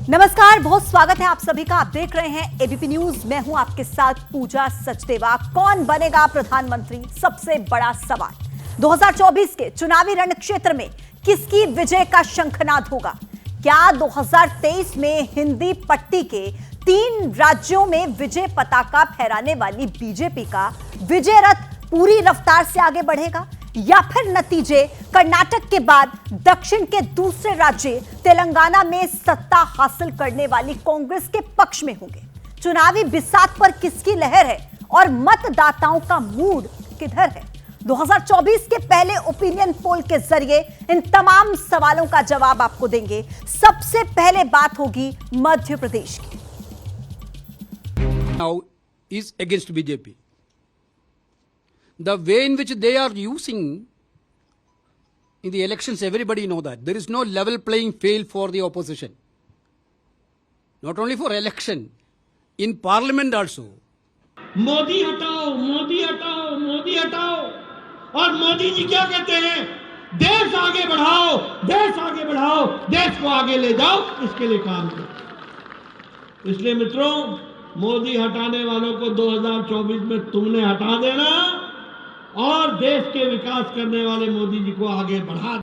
नमस्कार, बहुत स्वागत है आप सभी का। आप देख रहे हैं एबीपी न्यूज। मैं हूं आपके साथ पूजा सचदेवा। कौन बनेगा प्रधानमंत्री, सबसे बड़ा सवाल। 2024 के चुनावी रण क्षेत्र में किसकी विजय का शंखनाद होगा? क्या 2023 में हिंदी पट्टी के 3 राज्यों में विजय पताका फहराने वाली बीजेपी का विजय रथ पूरी रफ्तार से आगे बढ़ेगा, या फिर नतीजे कर्नाटक के बाद दक्षिण के दूसरे राज्य तेलंगाना में सत्ता हासिल करने वाली कांग्रेस के पक्ष में होंगे? चुनावी बिसात पर किसकी लहर है और मतदाताओं का मूड किधर है? 2024 के पहले ओपिनियन पोल के जरिए इन तमाम सवालों का जवाब आपको देंगे। सबसे पहले बात होगी मध्य प्रदेश की। Now is against BJP. The way in which they are using in the elections, everybody know that there is no level playing field for the opposition. Not only for election, in parliament also. Modi हटाओ, मोदी हटाओ, मोदी हटाओ। और मोदी जी क्या कहते हैं? देश आगे बढ़ाओ, देश आगे बढ़ाओ, देश को आगे ले जाओ, इसके लिए काम करो। इसलिए मित्रों, मोदी हटाने वालों को 2024 में तुमने हटा देना और देश के विकास करने वाले मोदी जी को आगे बढ़ा।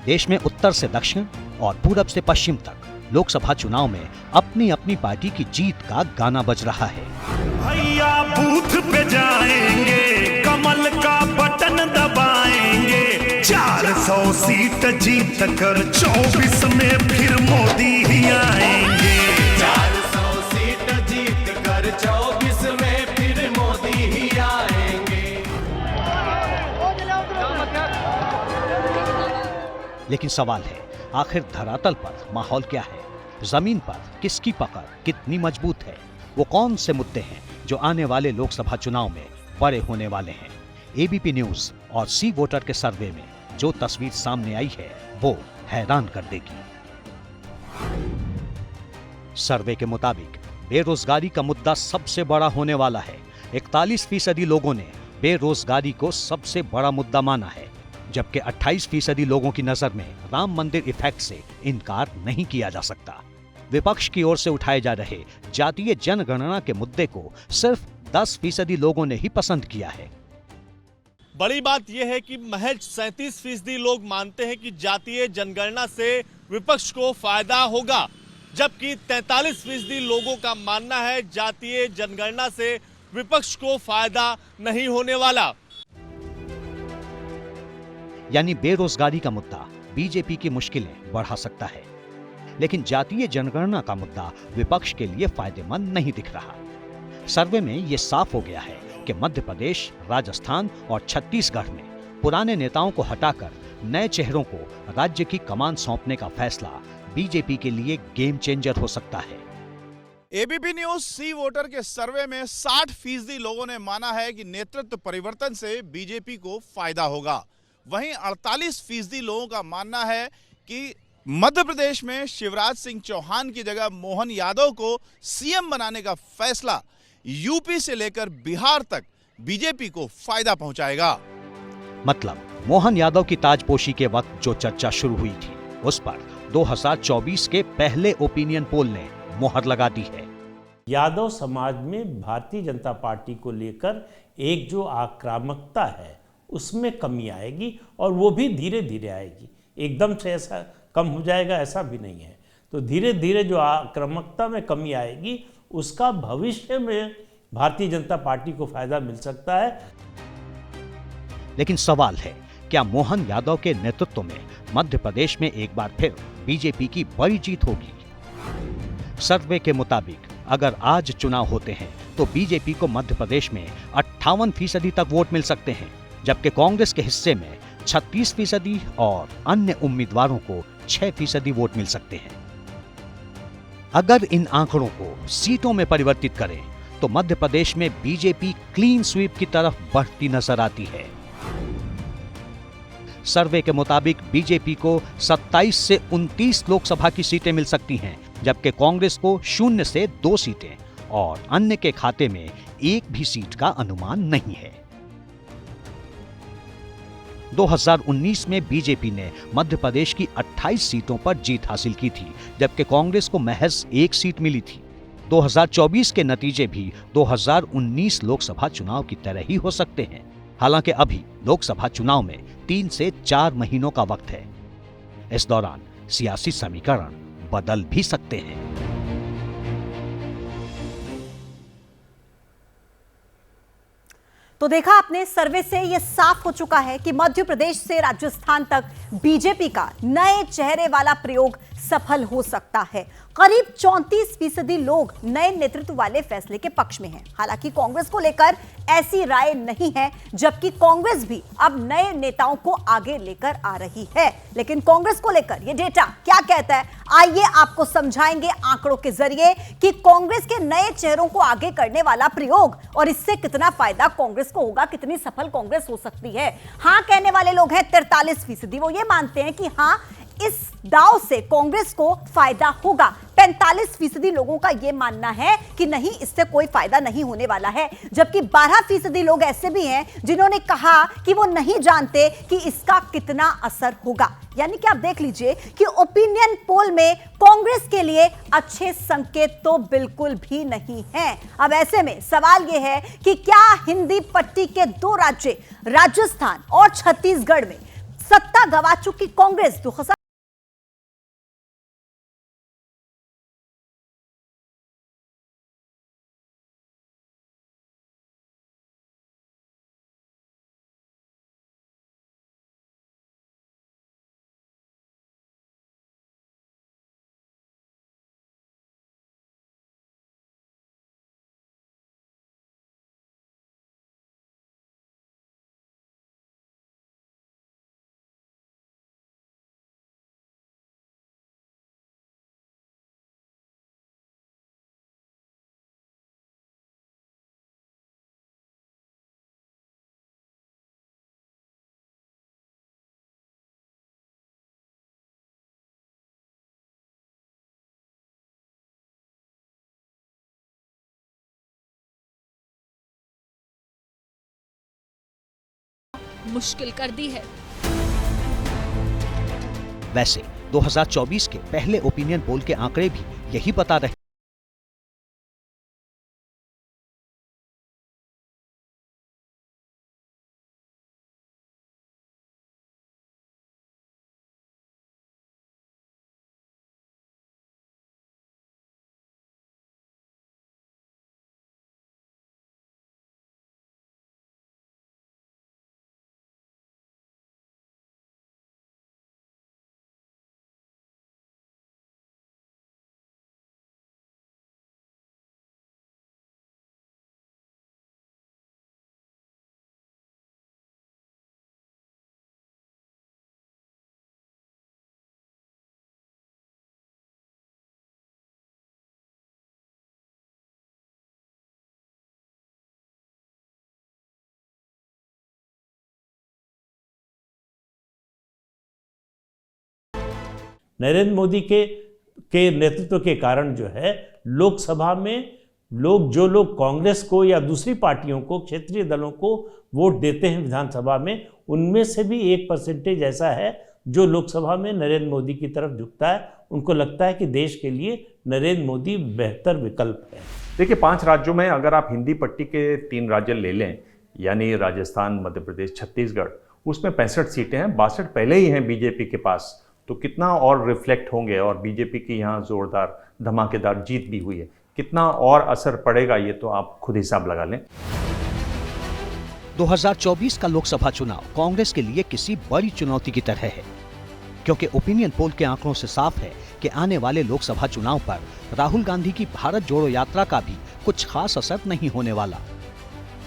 देश में उत्तर से दक्षिण और पूरब से पश्चिम तक लोकसभा चुनाव में अपनी अपनी पार्टी की जीत का गाना बज रहा है। भैया बूथ पे जाएंगे, कमल का बटन दबाएंगे, 400 सीट जीत कर 24 में फिर मोदी ही आएंगे। 400 सीट जीत कर 24 में फिर मोदी ही आएंगे। लेकिन सवाल है, आखिर धरातल पर माहौल क्या है? जमीन पर किसकी पकड़ कितनी मजबूत है? वो कौन से मुद्दे हैं जो आने वाले लोकसभा चुनाव में बड़े होने वाले हैं? एबीपी न्यूज और सी वोटर के सर्वे में जो तस्वीर सामने आई है वो हैरान कर देगी। सर्वे के मुताबिक बेरोजगारी का मुद्दा सबसे बड़ा होने वाला है। 41% लोगों ने बेरोजगारी को सबसे बड़ा मुद्दा माना है, जबकि 28% लोगों की नजर में राम मंदिर इफेक्ट से इनकार नहीं किया जा सकता। विपक्ष की ओर से उठाए जा रहे जातीय जनगणना के मुद्दे को सिर्फ 10% लोगों ने ही पसंद किया है। बड़ी बात यह है कि महज 37% लोग मानते हैं कि जातीय जनगणना से विपक्ष को फायदा होगा, जबकि 43% लोगों का मानना है जातीय जनगणना से विपक्ष को फायदा नहीं होने वाला। यानी बेरोजगारी का मुद्दा बीजेपी की मुश्किलें बढ़ा सकता है, लेकिन जातीय जनगणना का मुद्दा विपक्ष के लिए फायदेमंद नहीं दिख रहा। सर्वे में यह साफ हो गया है कि मध्य प्रदेश, राजस्थान और छत्तीसगढ़ में पुराने नेताओं को हटाकर नए चेहरों को राज्य की कमान सौंपने का फैसला बीजेपी के लिए गेम चेंजर हो सकता है। एबीपी न्यूज सी वोटर के सर्वे में 60% लोगों ने माना है कि नेतृत्व परिवर्तन से बीजेपी को फायदा होगा। वहीं 48% लोगों का मानना है कि मध्य प्रदेश में शिवराज सिंह चौहान की जगह मोहन यादव को सीएम बनाने का फैसला यूपी से लेकर बिहार तक बीजेपी को फायदा पहुंचाएगा। मतलब मोहन यादव की ताजपोशी के वक्त जो चर्चा शुरू हुई थी, उस पर 2024 के पहले ओपिनियन पोल ने मोहर लगा दी है। यादव समाज में भारतीय जनता पार्टी को लेकर एक जो आक्रामकता है उसमें कमी आएगी, और वो भी धीरे धीरे आएगी। एकदम से ऐसा कम हो जाएगा ऐसा भी नहीं है। तो धीरे धीरे जो आक्रामकता में कमी आएगी उसका भविष्य में भारतीय जनता पार्टी को फायदा मिल सकता है। लेकिन सवाल है, क्या मोहन यादव के नेतृत्व में मध्य प्रदेश में एक बार फिर बीजेपी की बड़ी जीत होगी? सर्वे के मुताबिक अगर आज चुनाव होते हैं तो बीजेपी को मध्य प्रदेश में 58% तक वोट मिल सकते हैं, जबकि कांग्रेस के हिस्से में 36% और अन्य उम्मीदवारों को 6% वोट मिल सकते हैं। अगर इन आंकड़ों को सीटों में परिवर्तित करें तो मध्य प्रदेश में बीजेपी क्लीन स्वीप की तरफ बढ़ती नजर आती है। सर्वे के मुताबिक बीजेपी को 27 से 29 लोकसभा की सीटें मिल सकती हैं, जबकि कांग्रेस को 0 से 2 सीटें और अन्य के खाते में एक भी सीट का अनुमान नहीं है। 2019 में बीजेपी ने मध्य प्रदेश की 28 सीटों पर जीत हासिल की थी, जबकि कांग्रेस को महज 1 सीट मिली थी। 2024 के नतीजे भी 2019 लोकसभा चुनाव की तरह ही हो सकते हैं। हालांकि अभी लोकसभा चुनाव में 3 से 4 महीनों का वक्त है। इस दौरान सियासी समीकरण बदल भी सकते हैं। तो देखा आपने, सर्वे से यह साफ हो चुका है कि मध्य प्रदेश से राजस्थान तक बीजेपी का नए चेहरे वाला प्रयोग सफल हो सकता है। करीब 34% लोग नए नेतृत्व वाले फैसले के पक्ष में हैं। हालांकि कांग्रेस को लेकर ऐसी राय नहीं है, जबकि कांग्रेस भी अब नए नेताओं को आगे लेकर आ रही है। लेकिन कांग्रेस को लेकर यह डेटा क्या कहता है, आइए आपको समझाएंगे आंकड़ों के जरिए कि कांग्रेस के नए चेहरों को आगे करने वाला प्रयोग और इससे कितना फायदा कांग्रेस को होगा, कितनी सफल कांग्रेस हो सकती है। हां कहने वाले लोग हैं 43%, वो ये मानते हैं कि हां इस दांव से कांग्रेस को फायदा होगा। 45% लोगों का यह मानना है कि नहीं, इससे कोई फायदा नहीं होने वाला है। जबकि 12% लोग ऐसे भी हैं जिन्होंने कहा कि वो नहीं जानते कि इसका कितना असर होगा। यानी कि आप देख लीजिए कि ओपिनियन पोल में कांग्रेस के लिए अच्छे संकेत तो बिल्कुल भी नहीं है। अब ऐसे में सवाल यह है कि क्या हिंदी पट्टी के 2 राज्य राजस्थान और छत्तीसगढ़ में सत्ता गंवा चुकी कांग्रेस 2000 मुश्किल कर दी है। वैसे 2024 के पहले ओपिनियन पोल के आंकड़े भी यही बता रहे। नरेंद्र मोदी के नेतृत्व के कारण जो है लोकसभा में जो लोग कांग्रेस को या दूसरी पार्टियों को, क्षेत्रीय दलों को वोट देते हैं विधानसभा में, उनमें से भी 1% ऐसा है जो लोकसभा में नरेंद्र मोदी की तरफ झुकता है। उनको लगता है कि देश के लिए नरेंद्र मोदी बेहतर विकल्प है। देखिए, 5 राज्यों में अगर आप हिंदी पट्टी के 3 राज्य ले लें, यानी राजस्थान, मध्य प्रदेश, छत्तीसगढ़, उसमें 65 सीटें हैं, 62 पहले ही हैं बीजेपी के पास। तो कितना और रिफ्लेक्ट होंगे, और बीजेपी की यहाँ जोरदार धमाकेदार जीत भी हुई है, कितना और असर पड़ेगा ये तो आप खुद हिसाब लगा लें। 2024 का लोकसभा चुनाव कांग्रेस के लिए किसी बड़ी चुनौती की तरह है, क्योंकि ओपिनियन पोल के आंकड़ों से साफ है कि आने वाले लोकसभा चुनाव पर राहुल गांधी की भारत जोड़ो यात्रा का भी कुछ खास असर नहीं होने वाला।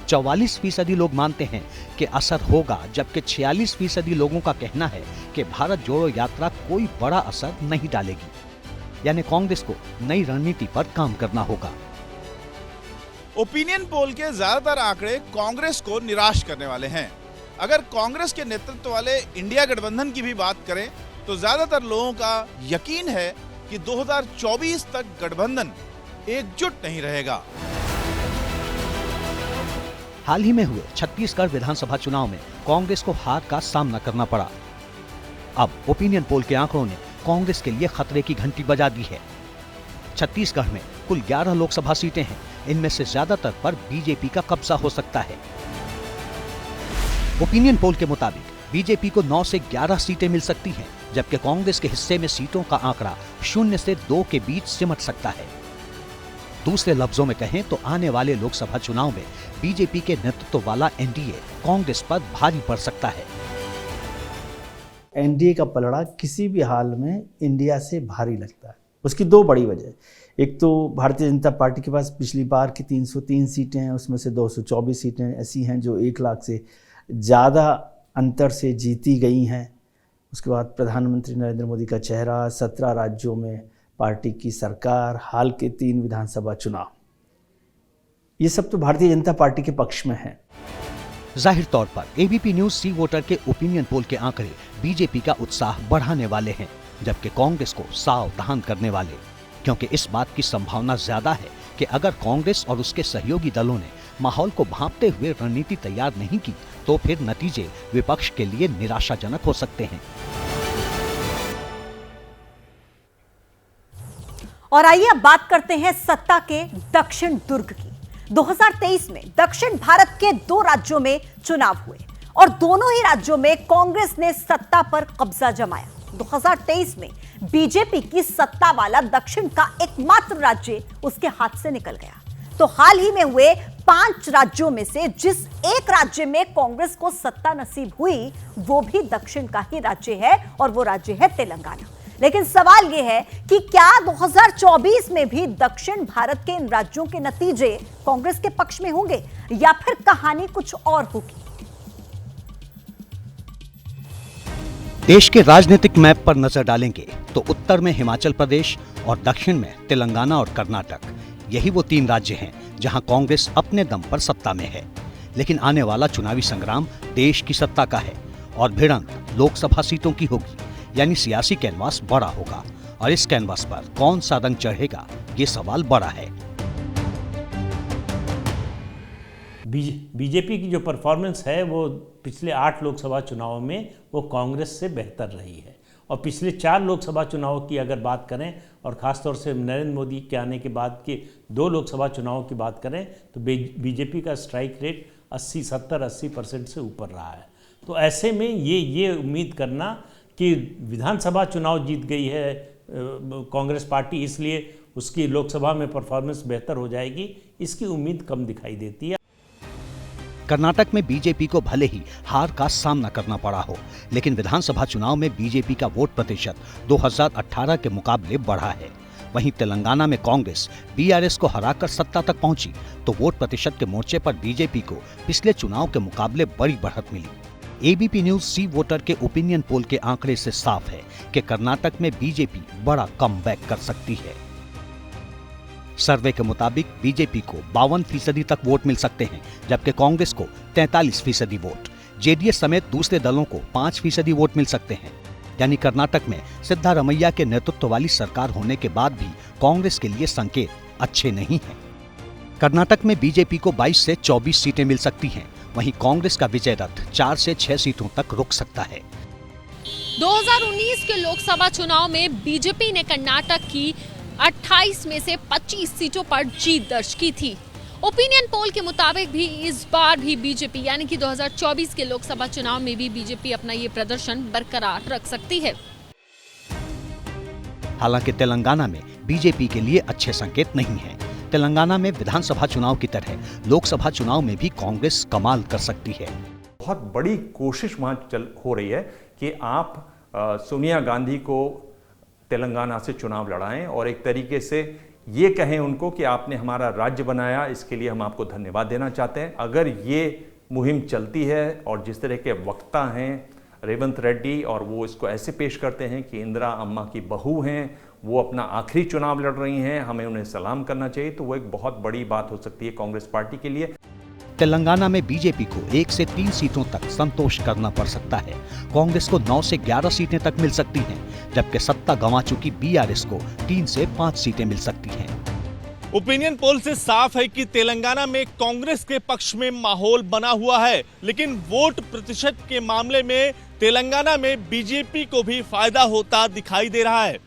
44% लोग मानते हैं कि असर होगा, जबकि 46% लोगों का कहना है कि भारत जोड़ो यात्रा कोई बड़ा असर नहीं डालेगी। यानी कांग्रेस को नई रणनीति पर काम करना होगा। ओपिनियन पोल के ज्यादातर आंकड़े कांग्रेस को निराश करने वाले हैं। अगर कांग्रेस के नेतृत्व वाले इंडिया गठबंधन की भी बात करें तो ज्यादातर लोगों का यकीन है कि 2024 तक गठबंधन एकजुट नहीं रहेगा। हाल ही में हुए छत्तीसगढ़ विधानसभा चुनाव में कांग्रेस को हार का सामना करना पड़ा। अब ओपिनियन पोल के आंकड़ों ने कांग्रेस के लिए खतरे की घंटी बजा दी है। छत्तीसगढ़ में कुल 11 लोकसभा सीटें हैं, इनमें से ज्यादातर पर बीजेपी का कब्जा हो सकता है। ओपिनियन पोल के मुताबिक बीजेपी को 9 से 11 सीटें मिल सकती हैं, जबकि कांग्रेस के हिस्से में सीटों का आंकड़ा 0 से 2 के बीच सिमट सकता है। दूसरे लफ्जों में कहें तो आने वाले लोकसभा चुनाव में बीजेपी के नेतृत्व वाला एनडीए कांग्रेस पर भारी पड़ सकता है। एनडीए का पलड़ा किसी भी हाल में इंडिया से भारी लगता है। उसकी दो बड़ी वजह, एक तो भारतीय जनता पार्टी के पास पिछली बार की 303 सीटें हैं, उसमें से 224 सीटें ऐसी हैं जो 1 लाख से ज़्यादा अंतर से जीती गई हैं। उसके बाद प्रधानमंत्री नरेंद्र मोदी का चेहरा, 17 राज्यों में पार्टी की सरकार, हाल के 3 विधानसभा चुनाव, ये सब तो भारतीय जनता पार्टी के पक्ष में है। जाहिर तौर पर एबीपी न्यूज सी वोटर के ओपिनियन पोल के आंकड़े बीजेपी का उत्साह बढ़ाने वाले हैं, जबकि कांग्रेस को सावधान करने वाले, क्योंकि इस बात की संभावना ज्यादा है कि अगर कांग्रेस और उसके सहयोगी दलों ने माहौल को भांपते हुए रणनीति तैयार नहीं की तो फिर नतीजे विपक्ष के लिए निराशाजनक हो सकते हैं। और आइए अब बात करते हैं सत्ता के दक्षिण दुर्ग की। 2023 में दक्षिण भारत के 2 राज्यों में चुनाव हुए और दोनों ही राज्यों में कांग्रेस ने सत्ता पर कब्जा जमाया। 2023 में बीजेपी की सत्ता वाला दक्षिण का एकमात्र राज्य उसके हाथ से निकल गया। तो हाल ही में हुए 5 राज्यों में से जिस एक राज्य में कांग्रेस को सत्ता नसीब हुई वो भी दक्षिण का ही राज्य है और वो राज्य है तेलंगाना। लेकिन सवाल यह है कि क्या 2024 में भी दक्षिण भारत के इन राज्यों के नतीजे कांग्रेस के पक्ष में होंगे या फिर कहानी कुछ और होगी? देश के राजनीतिक मैप पर नजर डालेंगे तो उत्तर में हिमाचल प्रदेश और दक्षिण में तेलंगाना और कर्नाटक, यही वो 3 राज्य हैं जहां कांग्रेस अपने दम पर सत्ता में है। लेकिन आने वाला चुनावी संग्राम देश की सत्ता का है और भिड़ंत लोकसभा सीटों की होगी, यानी सियासी कैनवास बड़ा होगा और इस कैनवास पर कौन सा रंग चढ़ेगा, ये सवाल बड़ा है। बीजेपी की जो परफॉर्मेंस है वो पिछले 8 लोकसभा चुनावों में वो कांग्रेस से बेहतर रही है और पिछले 4 लोकसभा चुनावों की अगर बात करें और ख़ासतौर से नरेंद्र मोदी के आने के बाद के 2 लोकसभा चुनावों की बात करें तो बीजेपी का स्ट्राइक रेट 80% से ऊपर रहा है। तो ऐसे में ये उम्मीद करना कि विधानसभा चुनाव जीत गई है कांग्रेस पार्टी इसलिए उसकी लोकसभा में परफॉर्मेंस बेहतर हो जाएगी, इसकी उम्मीद कम दिखाई देती है। कर्नाटक में बीजेपी को भले ही हार का सामना करना पड़ा हो, लेकिन विधानसभा चुनाव में बीजेपी का वोट प्रतिशत 2018 के मुकाबले बढ़ा है। वहीं तेलंगाना में कांग्रेस बीआरएस को हराकर सत्ता तक पहुंची तो वोट प्रतिशत के मोर्चे पर बीजेपी को पिछले चुनाव के मुकाबले बड़ी बढ़त मिली। एबीपी न्यूज सी वोटर के ओपिनियन पोल के आंकड़े से साफ है कि कर्नाटक में बीजेपी बड़ा कमबैक कर सकती है। सर्वे के मुताबिक बीजेपी को 52% तक वोट मिल सकते हैं, जबकि कांग्रेस को 43% वोट, जेडीएस समेत दूसरे दलों को 5% वोट मिल सकते हैं। यानी कर्नाटक में सिद्धारमैया के नेतृत्व वाली सरकार होने के बाद भी कांग्रेस के लिए संकेत अच्छे नहीं हैं। कर्नाटक में बीजेपी को 22 से 24 सीटें मिल सकती हैं, वहीं कांग्रेस का विजय रथ 4 से 6 सीटों तक रुक सकता है। 2019 के लोकसभा चुनाव में बीजेपी ने कर्नाटक की 28 में से 25 सीटों पर जीत दर्ज की थी। ओपिनियन पोल के मुताबिक भी इस बार भी बीजेपी यानी कि 2024 के लोकसभा चुनाव में भी बीजेपी अपना ये प्रदर्शन बरकरार रख सकती है। हालांकि तेलंगाना में बीजेपी के लिए अच्छे संकेत नहीं हैं। तेलंगाना में विधानसभा चुनाव की तरह लोकसभा चुनाव में भी कांग्रेस कमाल कर सकती है। बहुत बड़ी कोशिश वहां हो रही है कि आप सोनिया गांधी को तेलंगाना से चुनाव लड़ाएं और एक तरीके से ये कहें उनको कि आपने हमारा राज्य बनाया, इसके लिए हम आपको धन्यवाद देना चाहते हैं। अगर ये मुहिम चलती है और जिस तरह के वक्ता हैं रेवंत रेड्डी और वो इसको ऐसे पेश करते हैं कि इंदिरा अम्मा की बहू हैं, वो अपना आखिरी चुनाव लड़ रही हैं, हमें उन्हें सलाम करना चाहिए, तो वो एक बहुत बड़ी बात हो सकती है कांग्रेस पार्टी के लिए। तेलंगाना में बीजेपी को 1 से 3 सीटों तक संतोष करना पड़ सकता है। कांग्रेस को 9 से 11 सीटें तक मिल सकती हैं, जबकि सत्ता गंवा चुकी बीआरएस को 3 से 5 सीटें मिल सकती हैं। ओपिनियन पोल से साफ है कि तेलंगाना में कांग्रेस के पक्ष में माहौल बना हुआ है, लेकिन वोट प्रतिशत के मामले में तेलंगाना में बीजेपी को भी फायदा होता दिखाई दे रहा है।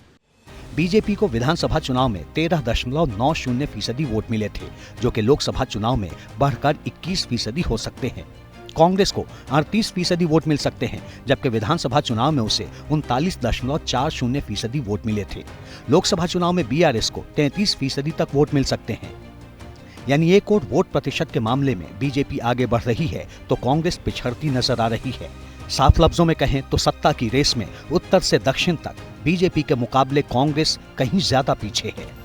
बीजेपी को विधानसभा चुनाव में 13.90% वोट मिले थे, जो कि लोकसभा चुनाव में बढ़कर 21% हो सकते हैं। कांग्रेस को 38% वोट मिल सकते हैं, जबकि विधानसभा चुनाव में उसे 39.40% वोट मिले थे। लोकसभा चुनाव में बीआरएस को 33% तक वोट मिल सकते हैं। यानी एक और वोट प्रतिशत के मामले में बीजेपी आगे बढ़ रही है तो कांग्रेस पिछड़ती नजर आ रही है। साफ लफ्जों में कहें तो सत्ता की रेस में उत्तर से दक्षिण तक बीजेपी के मुकाबले कांग्रेस कहीं ज्यादा पीछे है।